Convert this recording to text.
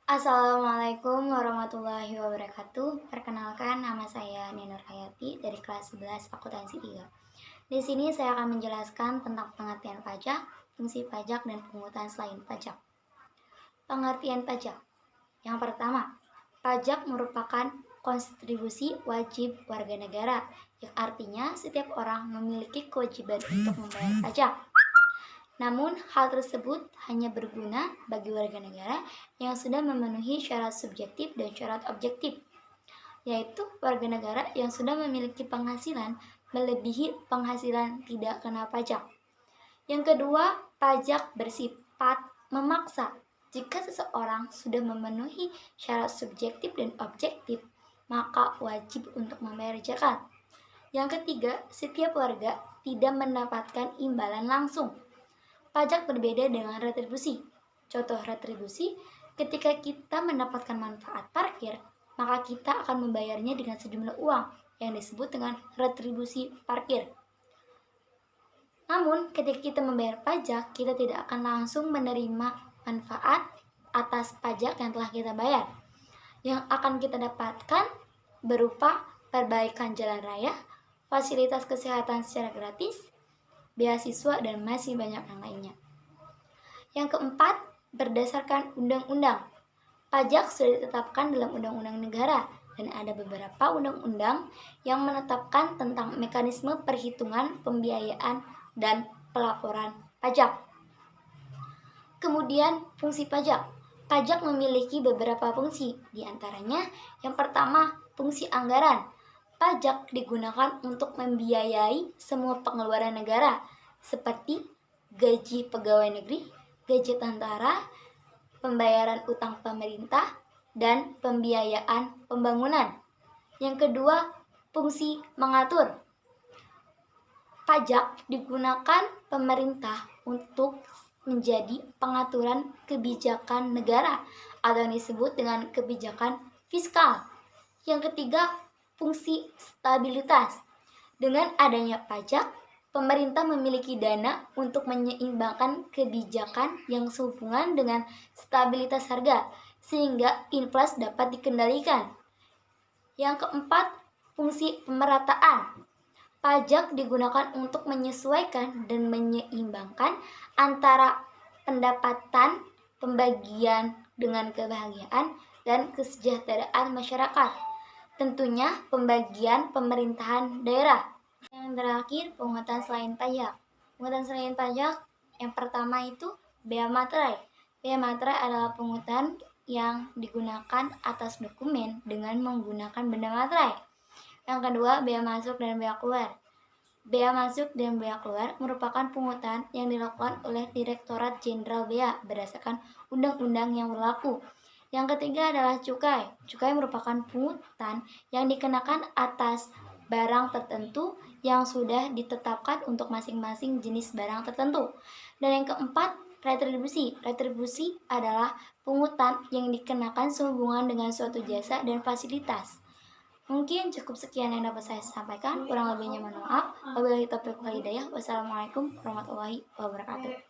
Assalamualaikum warahmatullahi wabarakatuh. Perkenalkan, nama saya Ninur Hayati dari kelas 11 Akuntansi 3. Di sini saya akan menjelaskan tentang pengertian pajak, fungsi pajak, dan pungutan selain pajak. Pengertian pajak. Yang pertama, pajak merupakan kontribusi wajib warga negara, yang artinya setiap orang memiliki kewajiban untuk membayar pajak. Namun, hal tersebut hanya berguna bagi warga negara yang sudah memenuhi syarat subjektif dan syarat objektif, yaitu warga negara yang sudah memiliki penghasilan melebihi penghasilan tidak kena pajak. Yang kedua, pajak bersifat memaksa. Jika seseorang sudah memenuhi syarat subjektif dan objektif, maka wajib untuk membayar zakat. Yang ketiga, setiap warga tidak mendapatkan imbalan langsung. Pajak berbeda dengan retribusi. Contoh retribusi, ketika kita mendapatkan manfaat parkir, maka kita akan membayarnya dengan sejumlah uang yang disebut dengan retribusi parkir. Namun, ketika kita membayar pajak, kita tidak akan langsung menerima manfaat atas pajak yang telah kita bayar. Yang akan kita dapatkan berupa perbaikan jalan raya, fasilitas kesehatan secara gratis, beasiswa, dan masih banyak yang lainnya. Yang keempat, berdasarkan undang-undang. Pajak sudah ditetapkan dalam undang-undang negara, dan ada beberapa undang-undang yang menetapkan tentang mekanisme perhitungan pembiayaan dan pelaporan pajak. Kemudian, fungsi pajak. Pajak memiliki beberapa fungsi, di antaranya yang pertama, fungsi anggaran. Pajak digunakan untuk membiayai semua pengeluaran negara, seperti gaji pegawai negeri, gaji tentara, pembayaran utang pemerintah, dan pembiayaan pembangunan. Yang kedua, fungsi mengatur. Pajak digunakan pemerintah untuk menjadi pengaturan kebijakan negara atau yang disebut dengan kebijakan fiskal. Yang ketiga, fungsi stabilitas. Dengan adanya pajak, pemerintah memiliki dana untuk menyeimbangkan kebijakan yang sehubungan dengan stabilitas harga, sehingga inflasi dapat dikendalikan. Yang keempat, fungsi pemerataan. Pajak digunakan untuk menyesuaikan dan menyeimbangkan antara pendapatan, pembagian dengan kebahagiaan, dan kesejahteraan masyarakat. Tentunya pembagian pemerintahan daerah. Yang terakhir, pungutan selain pajak. Pungutan selain pajak yang pertama itu bea materai. Bea materai adalah pungutan yang digunakan atas dokumen dengan menggunakan benda materai. Yang kedua, bea masuk dan bea keluar. Bea masuk dan bea keluar merupakan pungutan yang dilakukan oleh Direktorat Jenderal Bea berdasarkan undang-undang yang berlaku. Yang ketiga adalah cukai. Cukai merupakan pungutan yang dikenakan atas barang tertentu yang sudah ditetapkan untuk masing-masing jenis barang tertentu. Dan yang keempat, retribusi. Retribusi adalah pungutan yang dikenakan sehubungan dengan suatu jasa dan fasilitas. Mungkin cukup sekian yang dapat saya sampaikan. Kurang lebihnya mohon maaf. Wabillahi taufiq wal hidayah. Wassalamualaikum warahmatullahi wabarakatuh.